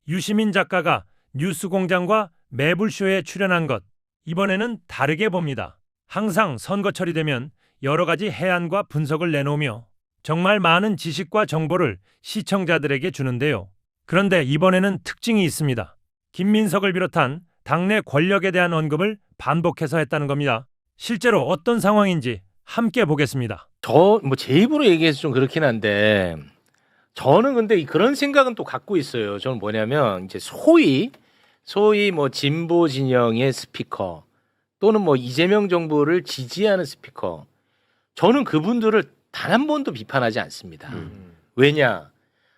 유시민 작가가 뉴스공장과 매불쇼에 출연한 것, 이번에는 다르게 봅니다. 항상 선거철이 되면 여러 가지 해안과 분석을 내놓으며 정말 많은 지식과 정보를 시청자들에게 주는데요. 그런데 이번에는 특징이 있습니다. 김민석을 비롯한 당내 권력에 대한 언급을 반복해서 했다는 겁니다. 실제로 어떤 상황인지 함께 보겠습니다. 제 입으로 얘기해서 좀 그렇긴 한데 저는 근데 그런 생각은 또 갖고 있어요. 저는 뭐냐면 이제 소위 뭐 진보 진영의 스피커 또는 뭐 이재명 정부를 지지하는 스피커, 저는 그분들을 단 한 번도 비판하지 않습니다. 왜냐?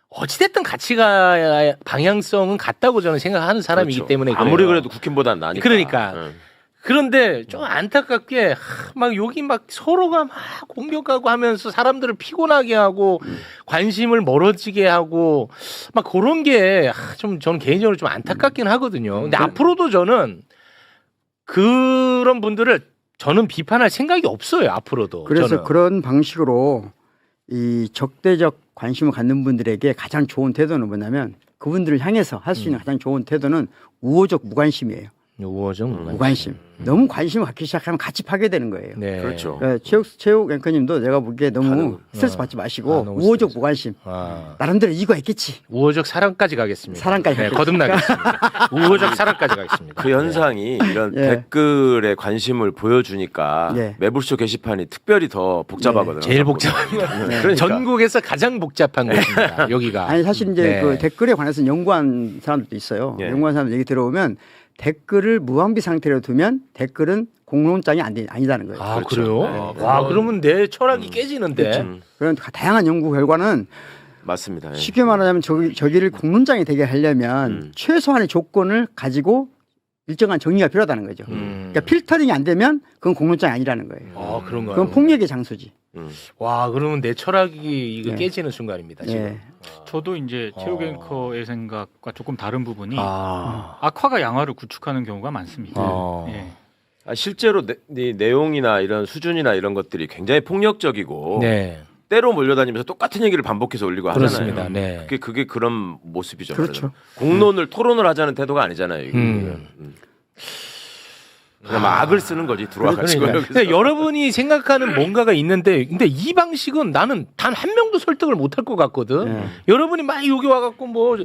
어찌됐든 가치가 방향성은 같다고 저는 생각하는 사람이기 그렇죠. 때문에 그래요. 아무리 그래도 국힘보다는 나니까. 그러니까. 그런데 좀 안타깝게 막 여기 막 서로가 막 공격하고 하면서 사람들을 피곤하게 하고 관심을 멀어지게 하고 막 그런 게 좀 저는 개인적으로 좀 안타깝긴 하거든요. 근데 앞으로도 저는 그런 분들을 저는 비판할 생각이 없어요. 앞으로도. 그래서 저는. 그런 방식으로 이 적대적 관심을 갖는 분들에게 가장 좋은 태도는 뭐냐면 그분들을 향해서 할 수 있는 가장 좋은 태도는 우호적 무관심이에요. 우호적 무관심. 너무 관심을 갖기 시작하면 같이 파괴되는 거예요. 네. 그렇죠. 최욱 앵커님도 내가 보기에 너무 스트레스 받지 마시고 너무 우호적 스트레스. 무관심. 아. 나름대로 이거 했겠지. 우호적 사랑까지 가겠습니다. 사랑까지 네, 가겠습니다. 거듭나겠습니다. 우호적 사랑까지 가겠습니다. 그 현상이 이런 예. 댓글에 관심을 보여주니까 예. 매불쇼 게시판이 특별히 더 복잡하거든요. 제일 복잡합니다. 그러니까. 전국에서 가장 복잡한 곳입니다. 여기가. 아니 사실 이제 네. 그 댓글에 관해서 연구한 사람들도 있어요. 예. 연구한 사람들 얘기 들어보면 댓글을 무방비 상태로 두면 댓글은 공론장이 아니다는 거예요. 아 그렇죠. 그래요? 네. 와 그러면 내 철학이 깨지는데. 음, 그런 다양한 연구 결과는 맞습니다. 예. 쉽게 말하자면 저기를 공론장이 되게 하려면 최소한의 조건을 가지고 일정한 정리가 필요하다는 거죠. 그러니까 필터링이 안 되면 그건 공론장이 아니라는 거예요. 아 그런가요? 그건 폭력의 장소지. 와 그러면 내 철학이 이거 네. 깨지는 순간입니다. 지금. 예. 저도 이제 최욱 앵커의 생각과 조금 다른 부분이 아. 악화가 양화를 구축하는 경우가 많습니다. 아. 예. 아, 실제로 내용이나 이런 수준이나 이런 것들이 굉장히 폭력적이고 네. 때로 몰려다니면서 똑같은 얘기를 반복해서 올리고 그렇습니다. 하잖아요. 네. 그게 그런 모습이죠. 그렇죠. 공론을 토론을 하자는 태도가 아니잖아요. 이게. 그냥 막 악을 쓰는 거지 들어와가지고. 그러니까. 근데 여러분이 생각하는 뭔가가 있는데, 근데 이 방식은 나는 단 한 명도 설득을 못할 것 같거든. 네. 여러분이 막 여기 와갖고 뭐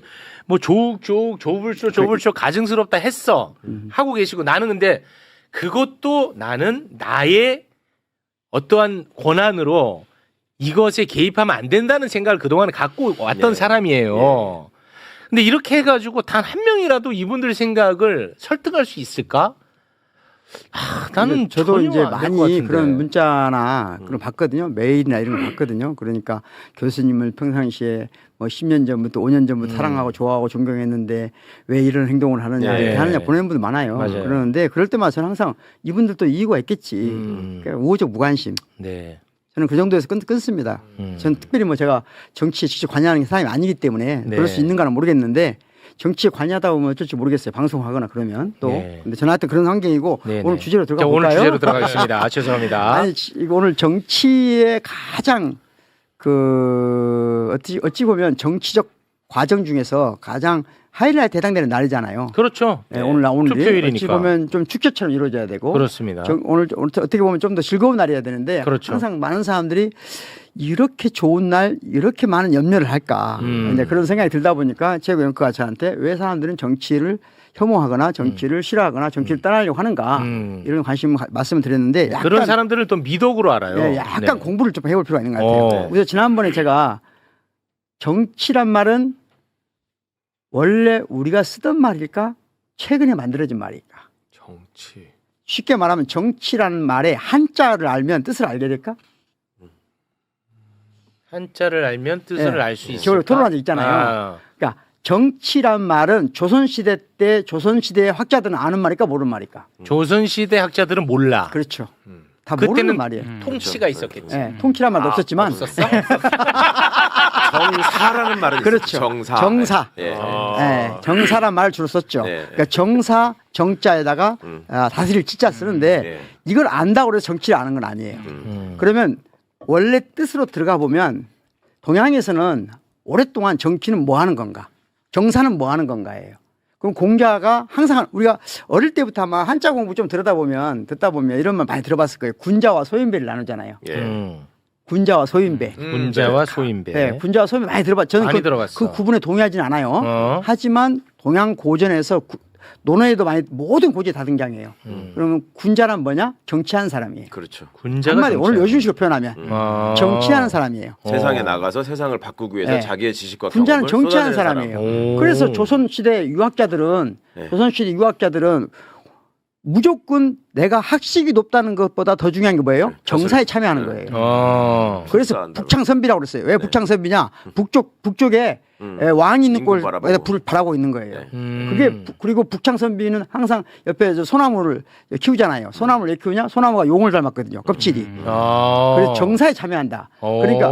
조불쇼 가증스럽다 했어 하고 계시고 나는 근데 그것도 나는 나의 어떠한 권한으로 이것에 개입하면 안 된다는 생각을 그동안 갖고 왔던 예. 사람이에요. 근데 이렇게 해가지고 단 한 명이라도 이분들 생각을 설득할 수 있을까? 아, 나는 저도 전혀 이제 안될것 많이 같은데. 그런 문자나 그런 봤거든요. 메일이나 이런 거 봤거든요. 그러니까 교수님을 평상시에 뭐 10년 전부터 5년 전부터 사랑하고 좋아하고 존경했는데 왜 이런 행동을 하느냐 예. 이렇게 하느냐 보내는 분들 많아요. 맞아요. 그러는데 그럴 때마다 저는 항상 이분들도 이유가 있겠지. 그러니까 우호적 무관심. 네. 저는 그 정도에서 끊습니다. 저는 특별히 뭐 제가 정치에 직접 관여하는 사람이 아니기 때문에 네. 그럴 수 있는가는 모르겠는데 정치에 관여하다 보면 어쩔지 모르겠어요. 방송하거나 그러면 또. 네. 근데 저는 하여튼 그런 환경이고 네, 오늘 네. 주제로 들어가 자, 볼까요? 오늘 주제로 들어가겠습니다. 죄송합니다. 아니 이거 오늘 정치의 가장 어찌 보면 정치적 과정 중에서 가장 하이라이트 해당되는 날이잖아요. 그렇죠. 네, 오늘이 투표일이니까. 어찌 보면 좀 축제처럼 이루어져야 되고 그렇습니다. 오늘 어떻게 보면 좀 더 즐거운 날이어야 되는데 그렇죠. 항상 많은 사람들이 이렇게 좋은 날 이렇게 많은 염려를 할까 이제 그런 생각이 들다 보니까 최고 앵커가 저한테 왜 사람들은 정치를 혐오하거나 정치를 싫어하거나 정치를 따라하려고 하는가 이런 말씀을 드렸는데 약간, 그런 사람들을 또 미덕으로 알아요. 예, 약간 네. 공부를 좀 해볼 필요가 있는 것 같아요. 그래서 지난번에 제가 정치란 말은 원래 우리가 쓰던 말일까? 최근에 만들어진 말일까? 정치. 쉽게 말하면 정치라는 말의 한자를 알면 뜻을 알게 될까? 한자를 알면 뜻을 예. 알 수 있을까? 저걸 토론한 적 있잖아요. 아, 그러니까 정치란 말은 조선시대 때 조선시대의 학자들은 아는 말일까 모르는 말일까? 조선시대 학자들은 몰라. 그렇죠. 다 모르는 그때는 말이에요. 통치가 있었겠지. 예, 통치란 말도 없었지만 없었어? 정사라는 말은 그렇죠. 있어요. 정사. 정사. 예. 예, 정사란 말을 주로 썼죠. 네. 그러니까 정사 정자에다가 다스릴 치자 쓰는데 네. 이걸 안다고 해서 정치를 아는 건 아니에요. 그러면 원래 뜻으로 들어가 보면 동양에서는 오랫동안 정치는 뭐 하는 건가? 정사는 뭐 하는 건가예요. 그럼 공자가 항상 우리가 어릴 때부터 아마 한자 공부 좀 듣다 보면 이런 말 많이 들어봤을 거예요. 군자와 소인배를 나누잖아요. 예. 군자와 소인배. 군자와 소인배. 네, 군자와 소인배 많이 들어봤죠. 저는 많이 들어봤어. 그 구분에 동의하지는 않아요. 하지만 동양 고전에서 논어에도 많이 모든 고지에 다 등장해요. 그러면 군자란 뭐냐? 정치하는 사람이에요. 그렇죠. 군자가 한마디 오늘 요즘식으로 표현하면 정치하는 사람이에요. 세상에 나가서 세상을 바꾸기 위해서 네. 자기의 지식과 군자는 경험을 정치하는 쏟아내는 사람이에요. 오. 그래서 조선시대 유학자들은 네. 무조건 내가 학식이 높다는 것보다 더 중요한 게 뭐예요? 정사에 참여하는 거예요. 그래서 복사한다고. 북창선비라고 그랬어요. 왜 북창선비냐? 북쪽에 왕이 있는 인공 곳에 바라보고. 불을 바라고 있는 거예요. 네. 그게 그리고 북창선비는 항상 옆에 소나무를 키우잖아요. 소나무를 왜 키우냐? 소나무가 용을 닮았거든요. 껍질이. 그래서 정사에 참여한다. 그러니까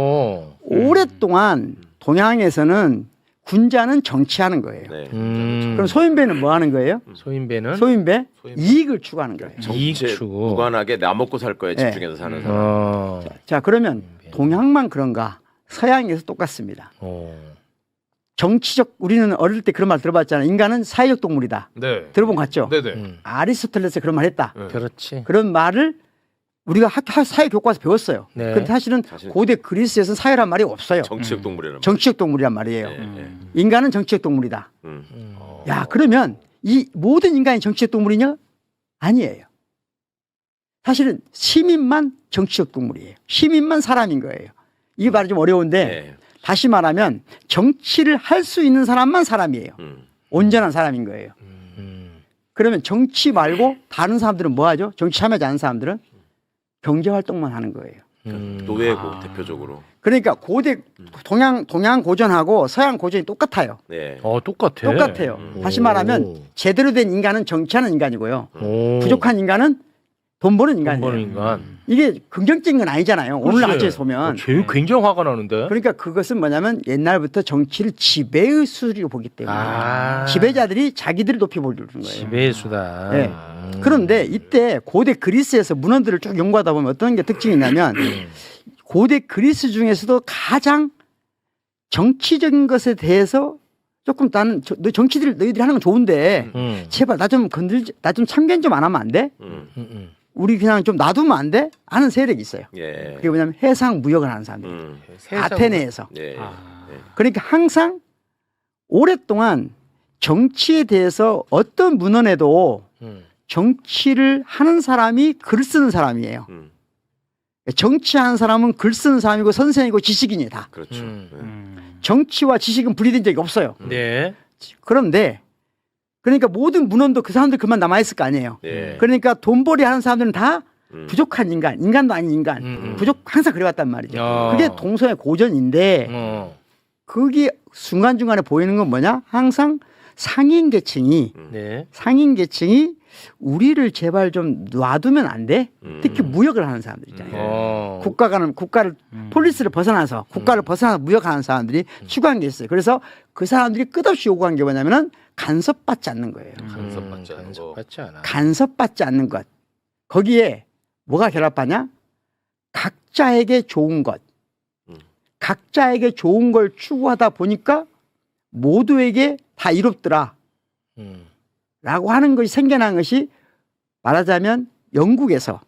오랫동안 동양에서는 군자는 정치하는 거예요. 네. 그럼 소인배는 뭐 하는 거예요? 소인배는 소인배 이익을 추구하는 거예요. 이익 정치 추구. 무관하게 나 먹고 살 거에 네. 집중해서 사는 사람. 자, 그러면 동양만 그런가? 서양에서 똑같습니다. 정치적 우리는 어릴 때 그런 말 들어봤잖아요. 인간은 사회적 동물이다. 네. 들어본 거 같죠? 네네. 아리스토텔레스 그런 말 했다. 그렇지. 그런 말을 우리가 사회 교과서 배웠어요. 네. 근데 사실은 사실- 고대 그리스에서는 사회란 말이 없어요. 정치적 동물이라는 정치적 동물이란 말이에요. 네. 인간은 정치적 동물이다. 음. 야, 그러면 이 모든 인간이 정치적 동물이냐? 아니에요. 사실은 시민만 정치적 동물이에요. 시민만 사람인 거예요. 이게 말이 좀 어려운데 네. 다시 말하면 정치를 할 수 있는 사람만 사람이에요. 온전한 사람인 거예요. 그러면 정치 말고 다른 사람들은 뭐 하죠? 정치 참여하지 않는 사람들은 경제 활동만 하는 거예요. 노예고 대표적으로. 그러니까 고대 동양 고전하고 서양 고전이 똑같아요. 네. 똑같아. 똑같아요. 다시 말하면 제대로 된 인간은 정치하는 인간이고요. 부족한 인간은 돈 버는 돈 인간이에요. 버는 인간. 이게 긍정적인 건 아니잖아요. 오늘 아침에서 보면. 제일 굉장히 화가 나는데. 그러니까 그것은 뭐냐면 옛날부터 정치를 지배의 수로 보기 때문에 지배자들이 자기들을 높이 보는 거예요. 지배의 수다. 네. 그런데 이때 고대 그리스에서 문헌들을 쭉 연구하다 보면 어떤 게 특징이 있냐면 고대 그리스 중에서도 가장 정치적인 것에 대해서 조금 나는 너희들이 하는 건 좋은데 제발 나 좀 참견 좀 안 하면 안 돼? 우리 그냥 좀 놔두면 안 돼? 하는 세력이 있어요. 예. 그게 뭐냐면 해상 무역을 하는 사람들. 아테네에서. 예. 그러니까 항상 오랫동안 정치에 대해서 어떤 문헌에도 정치를 하는 사람이 글 쓰는 사람이에요. 정치하는 사람은 글 쓰는 사람이고 선생이고 지식인이 다. 그렇죠. 정치와 지식은 분리된 적이 없어요. 네. 그런데 그러니까 모든 문헌도 그 사람들 그만 남아있을 거 아니에요. 예. 그러니까 돈벌이 하는 사람들은 다 부족한 인간도 아닌 인간, 항상 그래왔단 말이죠. 그게 동서의 고전인데 그게 순간중간에 보이는 건 뭐냐? 항상 상인 계층이 우리를 제발 좀 놔두면 안 돼? 특히 무역을 하는 사람들 있잖아요. 국가를 폴리스를 벗어나서 국가를 벗어나서 무역하는 사람들이 추구한 게 있어요. 그래서 그 사람들이 끝없이 요구한 게 뭐냐면은 간섭받지 않는 거예요. 간섭받지 않는 거. 간섭받지 않아. 간섭받지 않는 것. 거기에 뭐가 결합하냐? 각자에게 좋은 것. 각자에게 좋은 걸 추구하다 보니까 모두에게 다 이롭더라. 라고 하는 것이 생겨난 것이 말하자면 영국에서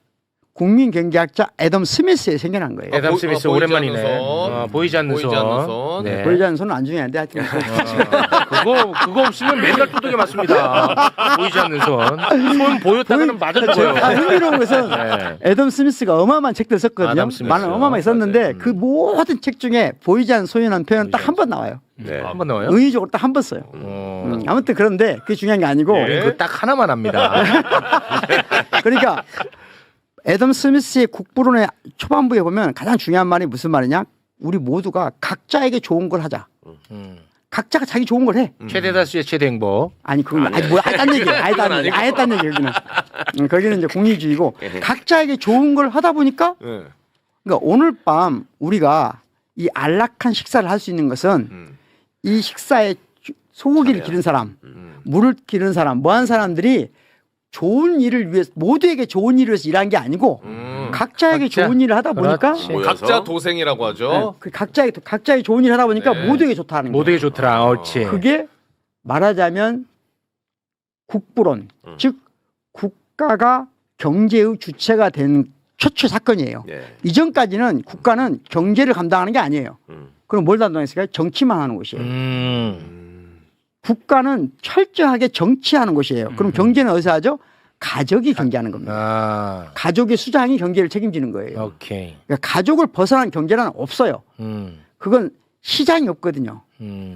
국민경제학자 애덤 스미스에 생겨난 거예요. 애덤 스미스 보이지 오랜만이네. 않는 선. 보이지 않는 보이지 손. 않는 손. 네. 보이지 않는 손은 안 중요한데 하여튼 그거 없으면 맨날 두들겨 맞습니다. 보이지 않는 손. 손 보였다가는 맞아 죽어요. 흥미로운 것은 네. 애덤 스미스가 어마어마한 책들을 썼거든요. 애덤 스미스. 많은 어마어마하게 썼는데 그 모든 책 중에 보이지 않는 손이라는 표현은 딱 한 번 나와요. 네. 한번 나와요? 의의적으로 딱 한 번 써요. 아무튼 그런데 그게 중요한 게 아니고 그 딱 하나만 합니다. 그러니까 애덤 스미스의 국부론의 초반부에 보면 가장 중요한 말이 무슨 말이냐? 우리 모두가 각자에게 좋은 걸 하자. 각자가 자기 좋은 걸 해. 최대 다수의 최대 행복. 아니 그건 아니 뭐야? 딴 얘기야. 아예 딴 얘기 여기는. 거기는 이제 공리주의고 각자에게 좋은 걸 하다 보니까 그러니까 오늘 밤 우리가 이 안락한 식사를 할 수 있는 것은 이 식사에 소고기를 기른 사람, 물을 기른 사람, 뭐한 사람들이 좋은 일을 위해서 모두에게 좋은 일을 위해서 일한 게 아니고 각자에게 각자. 좋은 일을 하다 보니까 그렇지. 각자 도생이라고 하죠. 그 각자의 좋은 일을 하다 보니까 네. 모두에게 좋다는 거예요. 모두에게 좋더라. 옳지. 그게 말하자면 국부론, 즉 국가가 경제의 주체가 된 최초 사건이에요. 예. 이전까지는 국가는 경제를 감당하는 게 아니에요. 그럼 뭘 담당했을까요? 정치만 하는 곳이에요. 국가는 철저하게 정치하는 곳이에요. 그럼 경제는 어디서 하죠? 가족이 경제하는 겁니다. 아, 가족의 수장이 경제를 책임지는 거예요. 오케이. 그러니까 가족을 벗어난 경제는 없어요. 그건 시장이 없거든요.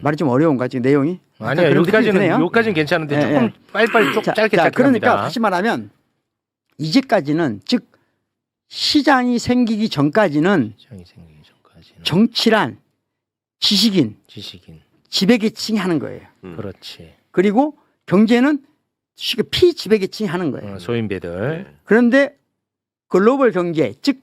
말이 좀 어려운가 지금 내용이? 아니야, 그런 느낌이 드네요. 여기까지는 괜찮은데 예, 조금 예. 빨리빨리 좀 짧게 자, 짧게 그러니까 합니다. 다시 말하면 이제까지는 즉 시장이 생기기 전까지는 시장이 생기기 전까지는 정치란 지식인, 지식인. 지배계층이 하는 거예요. 그렇지. 그리고 경제는 쉽게 피지배계층이 하는 거예요. 소인배들. 그런데 글로벌 경제, 즉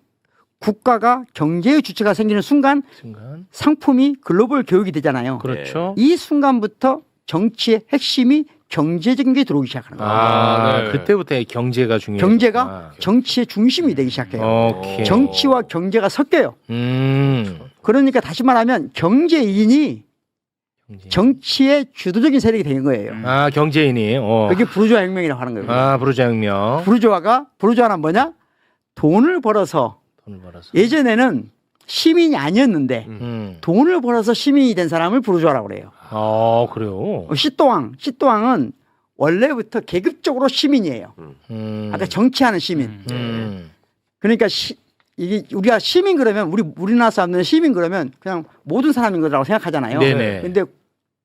국가가 경제의 주체가 생기는 순간 순간. 상품이 글로벌 교육이 되잖아요. 그렇죠. 이 순간부터 정치의 핵심이 경제적인 게 들어오기 시작하는 거예요. 아, 네. 그때부터 경제가 중요해요. 경제가 정치의 중심이 되기 시작해요. 오케이. 정치와 경제가 섞여요. 그러니까 다시 말하면 경제인이 정치의 주도적인 세력이 되는 거예요. 아, 경제인이. 그게 부르주아 혁명이라고 하는 거예요. 아, 부르주아 혁명. 부르주아는 뭐냐? 돈을 벌어서 돈을 벌어서. 예전에는 시민이 아니었는데 돈을 벌어서 시민이 된 사람을 부르주아라고 그래요. 그래요. 시또왕은 원래부터 계급적으로 시민이에요. 아까 정치하는 시민. 그러니까 이게 우리가 시민 그러면 우리나라 사람들은 시민 그러면 그냥 모든 사람인 거라고 생각하잖아요. 네네. 근데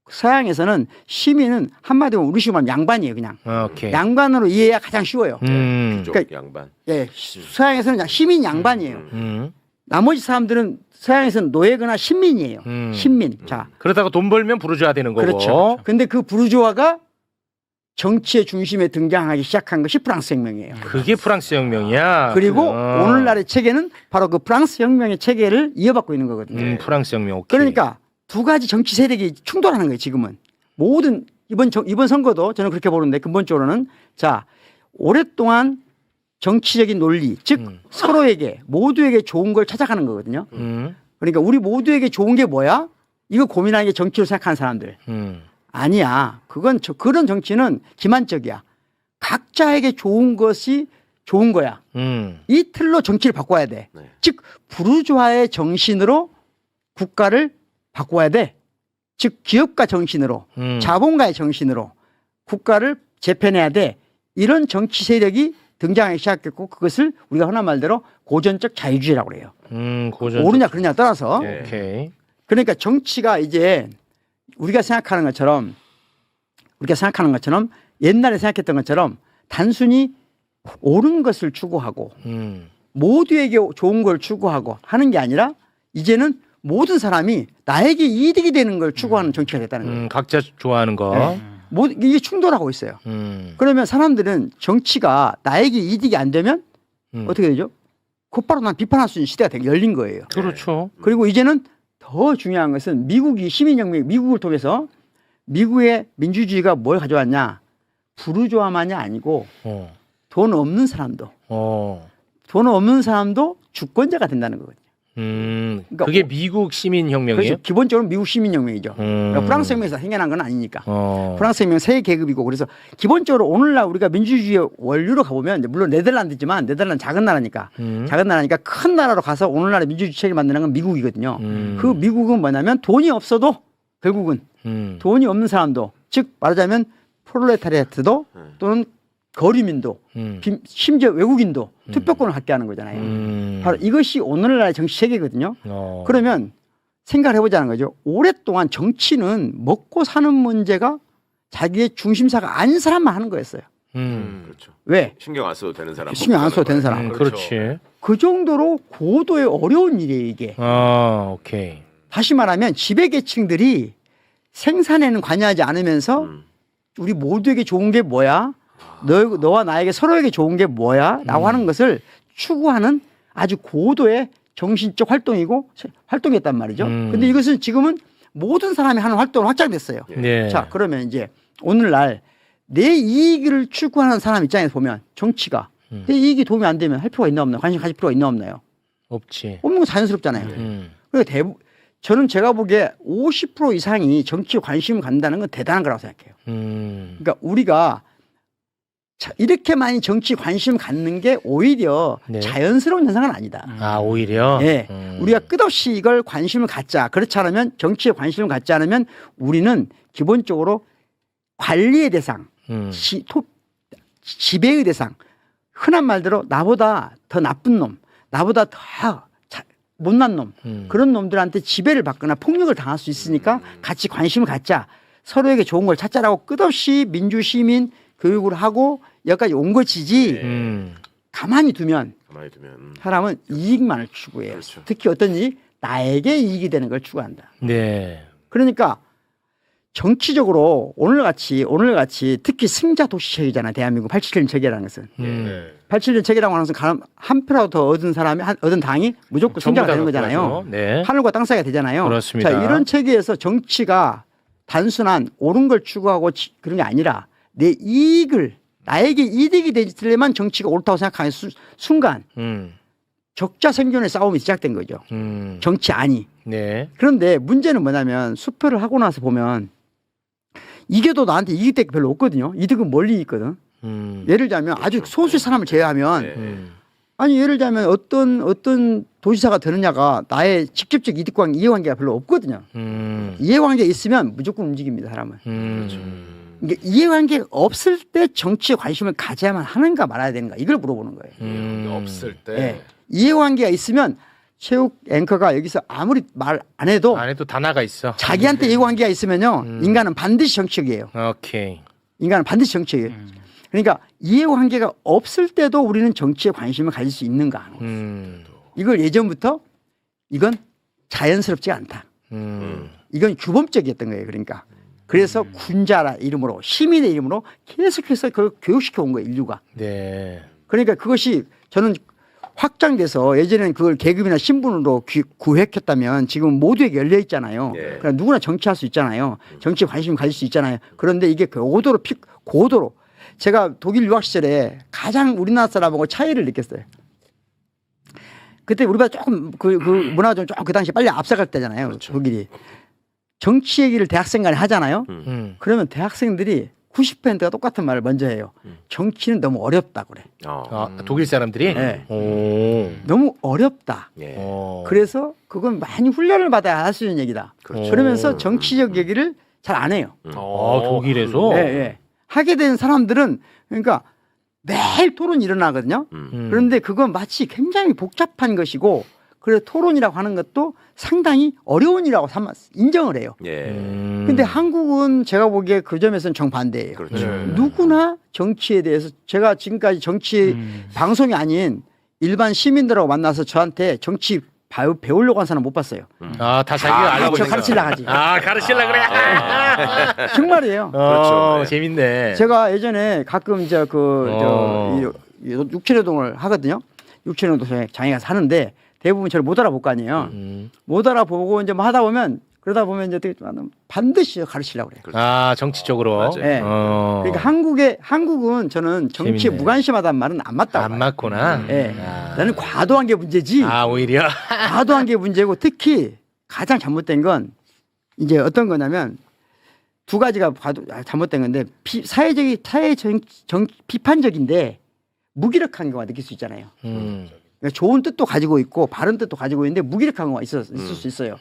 서양에서는 시민은 한마디로 우리 식으로 말하면 양반이에요, 그냥. 오케이. 양반으로 이해해야 가장 쉬워요. 귀족 그러니까 양반. 예, 서양에서는 그냥 시민 양반이에요. 나머지 사람들은 서양에서는 노예거나 신민이에요. 신민. 자, 그러다가 돈 벌면 부르주아 되는 거고. 그렇죠. 근데 그 부르주아가 정치의 중심에 등장하기 시작한 것이 프랑스 혁명이에요. 그게 프랑스 혁명이야. 그리고 오늘날의 체계는 바로 그 프랑스 혁명의 체계를 이어받고 있는 거거든요. 프랑스 혁명. 오케이. 그러니까 두 가지 정치 세력이 충돌하는 거예요, 지금은. 모든 이번 선거도 저는 그렇게 보는데 근본적으로는 자, 오랫동안 정치적인 논리, 즉 서로에게 모두에게 좋은 걸 찾아가는 거거든요. 그러니까 우리 모두에게 좋은 게 뭐야? 이거 고민하는 게 정치로 생각하는 사람들. 아니야. 그런 정치는 기만적이야. 각자에게 좋은 것이 좋은 거야. 이 틀로 정치를 바꿔야 돼. 네. 즉 부르주아의 정신으로 국가를 바꿔야 돼. 즉 기업가 정신으로 자본가의 정신으로 국가를 재편해야 돼. 이런 정치 세력이 등장하기 시작했고 그것을 우리가 흔한 말대로 고전적 자유주의라고 그래요. 옳으냐 그러냐에 따라서. 네. 오케이. 그러니까 정치가 이제 우리가 생각하는 것처럼 옛날에 생각했던 것처럼 단순히 옳은 것을 추구하고 모두에게 좋은 걸 추구하고 하는 게 아니라 이제는 모든 사람이 나에게 이득이 되는 걸 추구하는 정치가 됐다는 거예요. 각자 좋아하는 거. 네. 이게 충돌하고 있어요. 그러면 사람들은 정치가 나에게 이득이 안 되면 어떻게 되죠? 곧바로 난 비판할 수 있는 시대가 열린 거예요. 그렇죠. 그리고 이제는 더 중요한 것은 미국이 시민혁명, 미국을 통해서 미국의 민주주의가 뭘 가져왔냐? 부르주아만이 아니고 돈 없는 사람도 주권자가 된다는 거거든요. 그러니까 그게 미국 시민혁명이에요? 그렇죠. 기본적으로 미국 시민혁명이죠. 그러니까 프랑스 혁명에서 생겨난 건 아니니까. 프랑스 혁명 세 계급이고 그래서 기본적으로 오늘날 우리가 민주주의의 원류로 가보면 이제 물론 네덜란드지만 네덜란드 작은 나라니까 큰 나라로 가서 오늘날의 민주주의 체계를 만드는 건 미국이거든요. 그 미국은 뭐냐면 돈이 없어도 결국은 돈이 없는 사람도 즉 말하자면 프롤레타리아트도 또는 거류민도 심지어 외국인도 투표권을 갖게 하는 거잖아요. 바로 이것이 오늘날의 정치 체계거든요. 그러면 생각을 해보자는 거죠. 오랫동안 정치는 먹고 사는 문제가 자기의 중심사가 아닌 사람만 하는 거였어요. 그렇죠. 왜? 신경 안 써도 되는 사람. 신경 안 써도 되는 사람. 그렇지. 그 정도로 고도의 어려운 일이에요, 이게. 오케이. 다시 말하면 지배계층들이 생산에는 관여하지 않으면서 우리 모두에게 좋은 게 뭐야? 너와 나에게 서로에게 좋은 게 뭐야? 라고 하는 것을 추구하는 아주 고도의 정신적 활동이었단 말이죠. 근데 이것은 지금은 모든 사람이 하는 활동으로 확장됐어요. 네. 자, 그러면 이제 오늘날 내 이익을 추구하는 사람 입장에서 보면 정치가 내 이익이 도움이 안 되면 할 필요가 있나 없나요? 관심 가질 필요가 있나 없나요? 없지. 없는 거 자연스럽잖아요. 그러니까 저는 제가 보기에 50% 이상이 정치에 관심을 갖는다는 건 대단한 거라고 생각해요. 그러니까 우리가 이렇게 많이 정치 관심 갖는 게 오히려 네. 자연스러운 현상은 아니다. 아 오히려. 예. 우리가 끝없이 이걸 관심을 갖자. 그렇지 않으면 정치에 관심을 갖지 않으면 우리는 기본적으로 관리의 대상, 지배의 대상, 흔한 말대로 나보다 더 나쁜 놈, 나보다 더 못난 놈, 그런 놈들한테 지배를 받거나 폭력을 당할 수 있으니까 같이 관심을 갖자. 서로에게 좋은 걸 찾자라고 끝없이 민주시민 교육을 하고 여기까지 온 것이지 가만히 두면 사람은 이익만을 추구해요. 그렇죠. 특히 어떤 이익? 나에게 이익이 되는 걸 추구한다. 네. 그러니까 정치적으로 오늘같이 특히 승자 도시체계잖아요. 대한민국 87년 체계라는 것은. 87년 체계라고 하는 것은 한 표라도 더 얻은 사람이 얻은 당이 무조건 승자가 되는 거잖아요. 네. 하늘과 땅 사이가 되잖아요. 그렇습니다. 자, 이런 체계에서 정치가 단순한 옳은 걸 추구하고 그런 게 아니라 내 이익을 나에게 이득이 되려면 정치가 옳다고 생각하는 순간 적자 생존의 싸움이 시작된 거죠. 정치 아니. 네. 그런데 문제는 뭐냐면 수표를 하고 나서 보면 이게도 나한테 이익 될 게 별로 없거든요. 이득은 멀리 있거든. 예를 들자면 아주 소수의 사람을 제외하면 아니 예를 들자면 어떤 도지사가 되느냐가 나의 직접적 이득관계 이해관계가 별로 없거든요. 이해관계가 있으면 무조건 움직입니다. 사람은. 그러니까 이해관계가 없을 때 정치에 관심을 가져야만 하는가 말아야 되는가 이걸 물어보는 거예요. 없을 때. 네. 이해관계가 있으면 체육 앵커가 여기서 아무리 말 안 해도 단아가 있어. 자기한테 이해관계가 있으면요 인간은 반드시 정치적이에요. 오케이. 인간은 반드시 정치적이에요. 그러니까 이해관계가 없을 때도 우리는 정치에 관심을 가질 수 있는가. 이걸 예전부터 이건 자연스럽지 않다. 이건 규범적이었던 거예요. 그러니까. 그래서 군자라 이름으로 시민의 이름으로 계속해서 그걸 교육시켜 온 거예요. 인류가. 네. 그러니까 그것이 저는 확장돼서 예전에는 그걸 계급이나 신분으로 구획했다면 지금 모두에게 열려 있잖아요. 그러니까 누구나 정치할 수 있잖아요. 정치에 관심 가질 수 있잖아요. 그런데 이게 고도로 제가 독일 유학 시절에 가장 우리나라 사람하고 차이를 느꼈어요. 그때 우리가 조금 그 문화가 좀 조금 그 당시 빨리 앞서갈 때잖아요. 그렇죠. 독일이. 정치 얘기를 대학생 간에 하잖아요. 그러면 대학생들이 90%가 똑같은 말을 먼저 해요. 정치는 너무 어렵다고 그래. 독일 사람들이? 네. 오. 너무 어렵다. 예. 그래서 그건 많이 훈련을 받아야 할 수 있는 얘기다. 그렇죠. 그러면서 정치적 얘기를 잘 안 해요. 독일에서? 네. 하게 된 사람들은 그러니까 매일 토론이 일어나거든요. 그런데 그건 마치 굉장히 복잡한 것이고 그래서 토론이라고 하는 것도 상당히 어려운 일이라고 인정을 해요. 근데 한국은 제가 보기에 그 점에서는 정반대예요. 그렇죠. 누구나 정치에 대해서 제가 지금까지 정치 방송이 아닌 일반 시민들하고 만나서 저한테 정치 배우려고 한 사람 못 봤어요. 다 자기가 알고 저 있는 가르치려고 하지. 가르치려고 그래. 정말이에요. 그렇죠. 재밌네. 제가 예전에 가끔 이제 육천여동을 하거든요. 육천여동 장애가 사는데 대부분 저를 못 알아볼 거 아니에요. 못 알아보고 이제 뭐 하다 보면 그러다 보면 이제 어떻게 반드시 가르치려고 그래요. 정치적으로. 맞아요. 네. 그러니까 한국은 저는 정치에 재밌네. 무관심하다는 말은 안 맞다고. 안 맞구나. 네. 나는 과도한 게 문제지. 오히려. 과도한 게 문제고 특히 가장 잘못된 건 이제 어떤 거냐면 두 가지가 잘못된 건데 비판적인데 무기력한 경우가 느낄 수 있잖아요. 그러니까 좋은 뜻도 가지고 있고 바른 뜻도 가지고 있는데 무기력한 경우가 있을 수 있어요.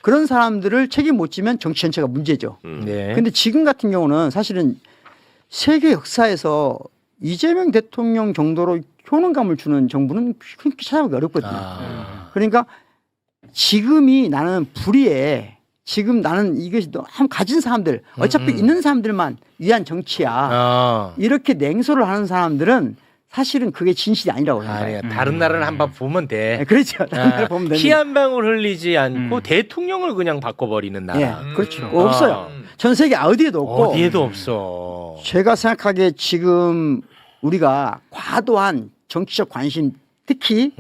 그런 사람들을 책임 못 지면 정치 전체가 문제죠. 네. 근데 지금 같은 경우는 사실은 세계 역사에서 이재명 대통령 정도로 효능감을 주는 정부는 그렇게 찾아보기 어렵거든요. 그러니까 지금이 나는 불의에 지금 나는 이것이 너무 가진 사람들 어차피 있는 사람들만 위한 정치야. 이렇게 냉소를 하는 사람들은 사실은 그게 진실이 아니라고 생각해요. 다른 나라를 한번 보면 돼. 네, 그렇죠. 다른 나라 보면 됩니다. 피 한 방울 흘리지 않고 대통령을 그냥 바꿔버리는 나라. 예, 그렇죠. 없어요. 전 세계 어디에도 없고. 어디에도 없어. 제가 생각하기에 지금 우리가 과도한 정치적 관심 특히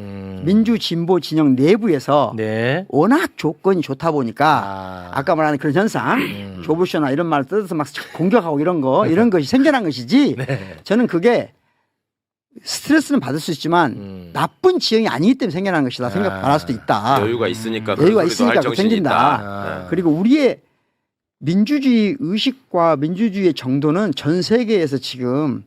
민주 진보 진영 내부에서 네. 워낙 조건이 좋다 보니까 아까 말하는 그런 현상 조부쇼나 이런 말을 뜯어서 막 공격하고 이런 것이 생겨난 것이지 저는 그게 스트레스는 받을 수 있지만 나쁜 지형이 아니기 때문에 생겨나는 것이다 생각할 수도 있다. 여유가 있으니까 여유가 그런 소리도 있으니까 할 정신이 생긴다. 있다. 그리고 우리의 민주주의 의식과 민주주의의 정도는 전 세계에서 지금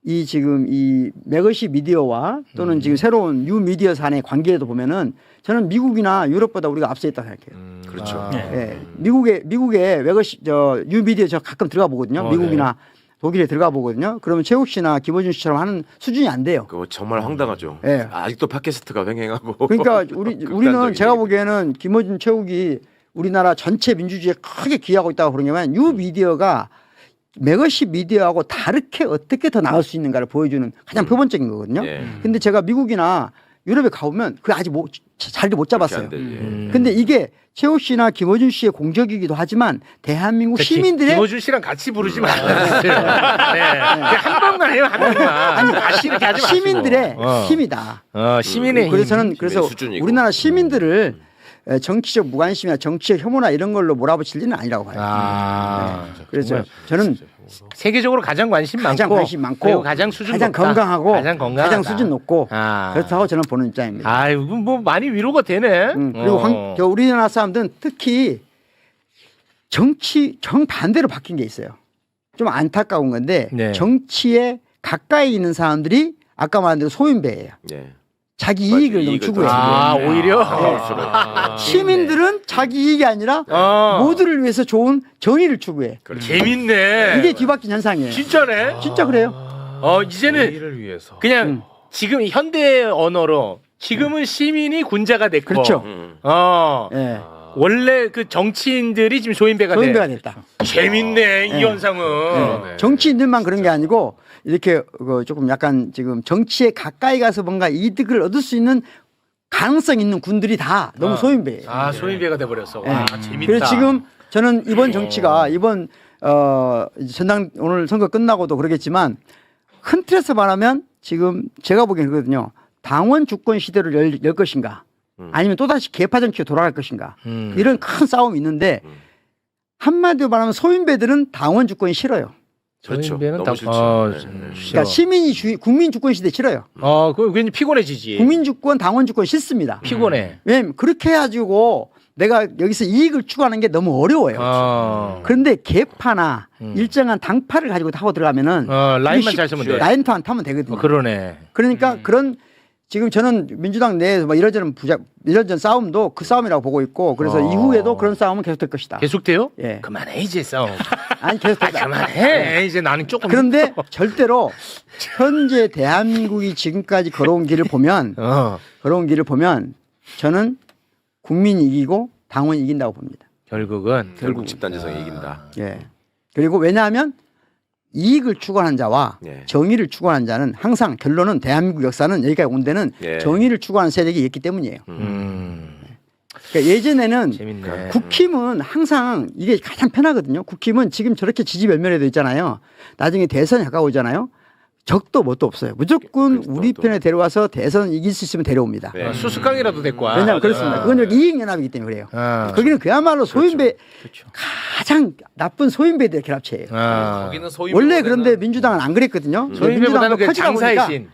이 매거시 미디어와 또는 지금 새로운 뉴 미디어산의 관계에도 보면은 저는 미국이나 유럽보다 우리가 앞서 있다고 생각해요. 그렇죠. 예. 미국의 매거시 뉴 미디어 저 가끔 들어가 보거든요. 미국이나 독일에 들어가 보거든요. 그러면 최욱 씨나 김어준 씨처럼 하는 수준이 안 돼요. 그거 정말 황당하죠. 예. 아직도 팟캐스트가 횡행하고. 그러니까 우리는 극단적인 제가 얘기. 보기에는 김어준 최욱이 우리나라 전체 민주주의에 크게 기여하고 있다고 그러냐면 뉴 미디어가 매거시 미디어하고 다르게 어떻게 더 나을 수 있는가를 보여주는 가장 표본적인 거거든요. 예. 근데 제가 미국이나 유럽에 가보면 그게 아직 자리를 못 잡았어요. 그렇게 안 되지. 근데 이게 최욱 씨나 김어준 씨의 공적이기도 하지만 대한민국 시민들의 김어준 씨랑 같이 부르지 말아주세요. 네. 한 번만 해요, 한 번만. 아니, 같이 이렇게 하지 마시고. 시민들의 힘이다. 시민의 힘. 그래서 저는 그래서 수준이고. 우리나라 시민들을 정치적 무관심이나 정치적 혐오나 이런 걸로 몰아붙일 일은 아니라고 봐요. 그래서 저는 세계적으로 가장 관심 가장 많고, 관심 많고 그리고 가장 수준 가장 높다. 건강하고 가장 건강하다. 가장 수준 높고 아. 그렇다고 저는 보는 입장입니다. 아유, 뭐 많이 위로가 되네. 그리고 저 우리나라 사람들은 특히 정반대로 바뀐 게 있어요. 좀 안타까운 건데 네. 정치에 가까이 있는 사람들이 아까 말한 대로 소인배예요. 예. 자기 맞아, 이익을 너무 이익을 추구해요. 아, 오히려 시민들은 자기 이익이 아니라 모두를 위해서 좋은 정의를 추구해. 재밌네. 이게 뒤바뀐 현상이에요. 진짜네. 진짜 그래요. 이제는 일을 위해서. 그냥 지금 현대 언어로 지금은 시민이 군자가 됐고, 그렇죠. 예. 원래 그 정치인들이 지금 소인배가 소인배가 돼. 됐다. 재밌네 이 현상은. 네. 정치인들만 그런 게 아니고 이렇게 조금 약간 지금 정치에 가까이 가서 뭔가 이득을 얻을 수 있는 가능성 있는 군들이 다 너무 소인배예요. 아 소인배가 돼버렸어. 네. 와 재밌다. 그래서 지금 저는 이번 정치가 이번 전당 오늘 선거 끝나고도 그러겠지만 큰 틀에서 말하면 지금 제가 보기에는 그거든요. 당원 주권 시대를 열 것인가 아니면 또다시 개파 정치로 돌아갈 것인가 이런 큰 싸움이 있는데 한마디로 말하면 소인배들은 당원 주권이 싫어요. 그렇죠. 소인배는 너무 싫죠. 그러니까 시민이 국민 주권 시대 싫어요. 그 괜히 피곤해지지. 국민 주권, 당원 주권 싫습니다. 피곤해. 왜냐면 그렇게 해가지고 내가 여기서 이익을 추구하는 게 너무 어려워요. 그런데 개파나 일정한 당파를 가지고 타고 들어가면은 라인만 잘 쓰면 돼. 라인만 타면 되거든요. 그러네. 그러니까 그런 지금 저는 민주당 내에서 뭐 이런저런 싸움도 그 싸움이라고 보고 있고 그래서 이후에도 그런 싸움은 계속될 것이다. 계속돼요? 예. 그만해 이제 싸움. 아니 계속될 거다. 그만해. 이제 나는 조금. 그런데 절대로 현재 대한민국이 지금까지 걸어온 길을 보면 저는 국민이 이기고 당원이 이긴다고 봅니다. 결국은 결국 집단지성이 이긴다. 예. 그리고 왜냐하면 이익을 추구하는 자와 예. 정의를 추구하는 자는 항상 결론은 대한민국 역사는 여기까지 온 데는 예. 정의를 추구하는 세력이 있기 때문이에요. 그러니까 예전에는 재밌네. 국힘은 항상 이게 가장 편하거든요. 국힘은 지금 저렇게 지지멸멸해도 있잖아요. 나중에 대선이 가까우잖아요. 적도 뭣도 없어요. 무조건 우리 편에 데려와서 대선 이길 수 있으면 데려옵니다. 네. 수수깡이라도 데리고 와. 왜냐하면 그렇습니다. 그건 이익연합이기 때문에 그래요. 거기는 그야말로 소인배 가장 나쁜 소인배들의 결합체예요. 거기는 소위 원래 그런데 민주당은 안 그랬거든요. 소인배보다는 그 커지다 장사의 보니까 신.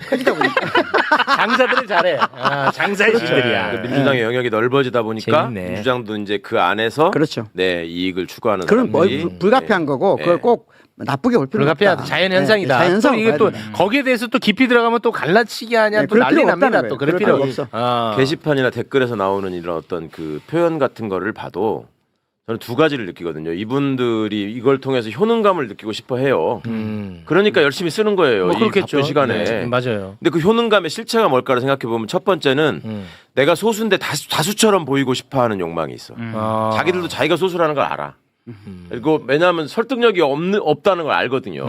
커지다 보니까 장사들은 잘해. 장사의 신들이야. 근데 민주당의 영역이 넓어지다 보니까 재밌네. 민주당도 이제 그 안에서 그렇죠. 네 이익을 추구하는 그런 사람들이 불가피한 거고 그걸 꼭 나쁘게 볼 필요는 없다. 불가피하다. 자연 현상이다. 자연 현상 또 이게 또 거기에 대해서 또 깊이 들어가면 또 갈라치기 하냐 또 그럴 난리 필요가 납니다. 없다는 또 거예요. 그럴 그럴 필요 필요가 없어. 게시판이나 댓글에서 나오는 이런 어떤 그 표현 같은 거를 봐도 저는 두 가지를 느끼거든요. 이분들이 이걸 통해서 효능감을 느끼고 싶어 해요. 그러니까 열심히 쓰는 거예요. 뭐 이 그렇겠죠. 바쁜 시간에. 네, 맞아요. 근데 그 효능감의 실체가 뭘까를 생각해 보면 첫 번째는 내가 소수인데 다수처럼 보이고 싶어하는 욕망이 있어. 자기들도 자기가 소수라는 걸 알아. 그리고 왜냐하면 설득력이 없다는 걸 알거든요.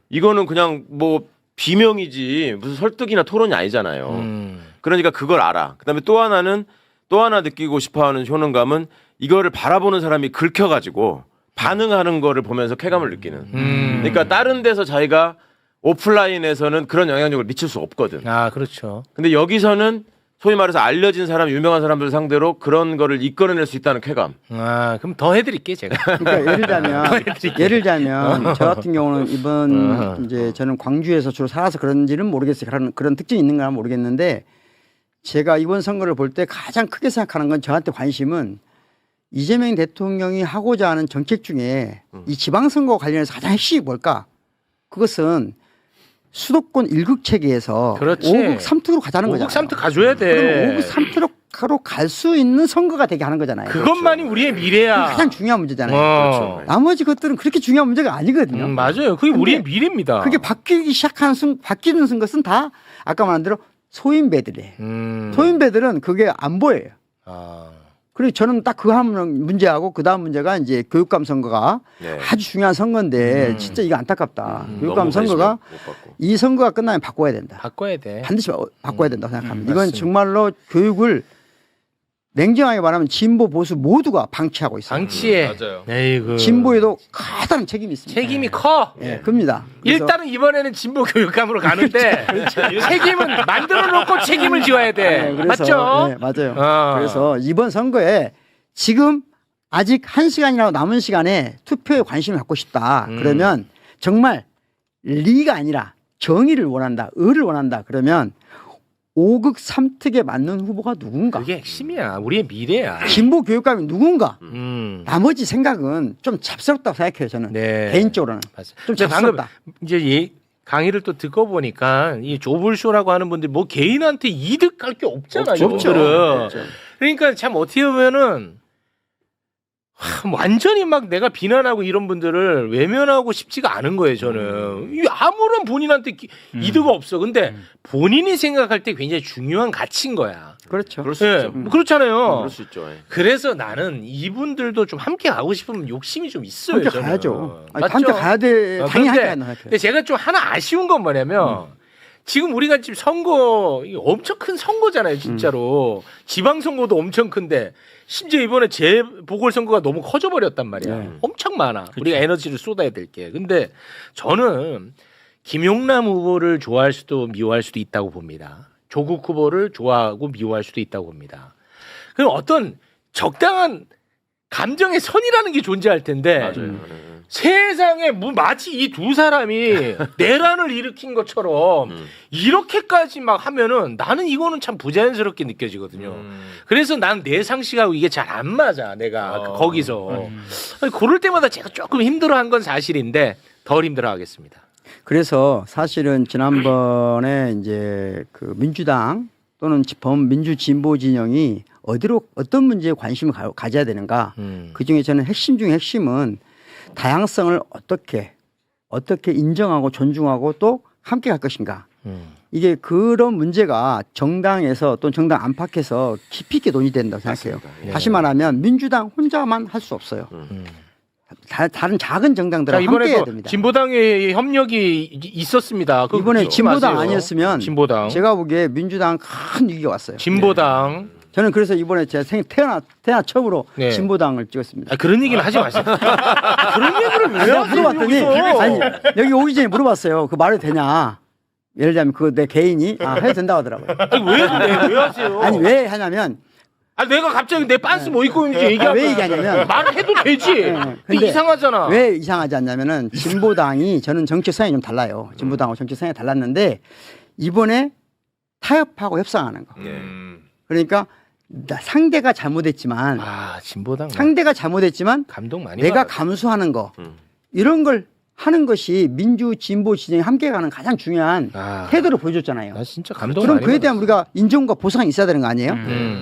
이거는 그냥 뭐 비명이지 무슨 설득이나 토론이 아니잖아요. 그러니까 그걸 알아. 그다음에 또 하나 느끼고 싶어하는 효능감은 이거를 바라보는 사람이 긁혀가지고 반응하는 거를 보면서 쾌감을 느끼는. 그러니까 다른 데서 자기가 오프라인에서는 그런 영향력을 미칠 수 없거든. 그렇죠. 근데 여기서는 소위 말해서 알려진 사람, 유명한 사람들 상대로 그런 거를 이끌어낼 수 있다는 쾌감. 아, 그럼 더 해드릴게 제가. 그러니까 예를 들자면 저 같은 경우는 이번 이제 저는 광주에서 주로 살아서 그런지는 모르겠어요. 그런 특징이 있는가 모르겠는데 제가 이번 선거를 볼 때 가장 크게 생각하는 건 저한테 관심은 이재명 대통령이 하고자 하는 정책 중에 이 지방선거 관련해서 가장 핵심이 뭘까? 그것은 수도권 1국 체계에서 그렇지. 5국 3특으로 가자는 5국 거잖아요. 3특 가줘야 돼. 그럼 5국 3특으로 갈 수 있는 선거가 되게 하는 거잖아요. 그것만이 우리의 미래야. 가장 중요한 문제잖아요. 그렇죠. 나머지 것들은 그렇게 중요한 문제가 아니거든요. 맞아요. 그게 우리의 미래입니다. 그게 바뀌는 것은 다 아까 말한 대로 소인배들이에요. 소인배들은 그게 안 보여요. 아. 그리고 저는 딱 그 한 문제하고 그 다음 문제가 이제 교육감 선거가 네. 아주 중요한 선거인데 진짜 이거 안타깝다. 교육감 너무 선거가 관심을 못 받고. 이 선거가 끝나면 바꿔야 된다. 바꿔야 돼. 반드시 바꿔야 된다고 생각합니다. 이건 맞습니다. 정말로 교육을 냉정하게 말하면 진보 보수 모두가 방치하고 있어요. 방치해. 맞아요. 에이그. 진보에도 커다란 책임이 있습니다. 책임이 커. 예, 큽니다. 그래서 일단은 이번에는 진보 교육감으로 가는데 책임은 만들어 놓고 책임을 지어야 돼. 네, 그래서, 맞죠? 네, 맞아요. 아. 그래서 이번 선거에 지금 아직 1시간이라도 남은 시간에 투표에 관심을 갖고 싶다. 그러면 정말 리가 아니라 정의를 원한다. 의를 원한다. 그러면 5국 3특에 맞는 후보가 누군가? 그게 핵심이야. 우리의 미래야. 진보 교육감이 누군가? 음. 나머지 생각은 좀 잡스럽다고 생각해요. 저는 네. 개인적으로는 맞습니다. 좀 근데 방금 잡스럽다. 이제 이 강의를 또 듣고 보니까 이 조불쇼라고 하는 분들 뭐 개인한테 이득할 게 없잖아. 없죠. 이분들은. 없죠. 그러니까 참 어떻게 보면은 완전히 막 내가 비난하고 이런 분들을 외면하고 싶지가 않은 거예요. 저는 이 아무런 본인한테 이득 없어. 근데 본인이 생각할 때 굉장히 중요한 가치인 거야. 그렇죠. 그럴 수 예, 있죠. 뭐 그렇잖아요. 그럴 수 있죠. 예. 그래서 나는 이분들도 좀 함께 가고 싶으면 욕심이 좀 있어요. 함께 저는. 가야죠. 아니, 맞죠? 함께 가야 돼. 어, 당연히 함께 그런데- 가야 돼. 근데 제가 좀 하나 아쉬운 건 뭐냐면 지금 우리가 지금 선거 이게 엄청 큰 선거잖아요, 진짜로. 지방 선거도 엄청 큰데 심지어 이번에 재보궐 선거가 너무 커져 버렸단 말이야. 네. 엄청 많아. 우리가 에너지를 쏟아야 될 게. 근데 저는 김용남 후보를 좋아할 수도 미워할 수도 있다고 봅니다. 조국 후보를 좋아하고 미워할 수도 있다고 봅니다. 그럼 어떤 적당한 감정의 선이라는 게 존재할 텐데 맞아요. 세상에 마치 이 두 사람이 내란을 일으킨 것처럼 이렇게까지 막 하면은 나는 이거는 참 부자연스럽게 느껴지거든요. 그래서 난 내 상식하고 이게 잘 안 맞아. 내가 거기서 아니, 그럴 때마다 제가 조금 힘들어한 건 사실인데 덜 힘들어하겠습니다. 그래서 사실은 지난번에 이제 그 민주당 또는 범민주 진보 진영이 어떤 문제에 관심을 가져야 되는가. 그 중에 저는 핵심 중에 핵심은 다양성을 어떻게 인정하고 존중하고 또 함께 갈 것인가. 이게 그런 문제가 정당에서 또는 정당 안팎에서 깊이 있게 논의된다고 생각해요. 맞습니다. 예. 다시 말하면 민주당 혼자만 할 수 없어요. 다른 작은 자, 정당들하고 함께 해야 이번에도 됩니다. 진보당의 협력이 있었습니다. 그거 이번에 잊지 진보당 마세요. 아니었으면 진보당. 제가 보기에 민주당 큰 위기가 왔어요. 진보당. 저는 그래서 이번에 제가 태어나 처음으로 네. 진보당을 찍었습니다. 아, 그런 얘기는 하지 마세요. 그런 얘기를 왜 내가 하세요? 물어봤더니 여기서? 아니 여기 오기 전에 물어봤어요. 그 말이 되냐? 예를 들면 그 내 개인이 해도 된다고 하더라고요. 아니, 왜 하세요? 아니 왜 하냐면 아, 내가 갑자기 내 빤스 뭐 입고 있는지 얘기하면 왜 얘기하냐면 말을 해도 되지. 근데 근데 이상하잖아. 왜 이상하지 않냐면은 진보당이 저는 정책 성향이 좀 달라요. 진보당하고 정책 성향이 달랐는데 이번에 타협하고 협상하는 거. 그러니까 상대가 잘못했지만 아, 진보당 상대가 잘못했지만 감동 많이 내가 받았어. 감수하는 거 이런 걸 하는 것이 민주 진보 진영이 함께 가는 가장 중요한 아. 태도를 보여줬잖아요. 나 진짜 감동 그럼 많이 그에 대한 받았어. 우리가 인정과 보상이 있어야 되는 거 아니에요?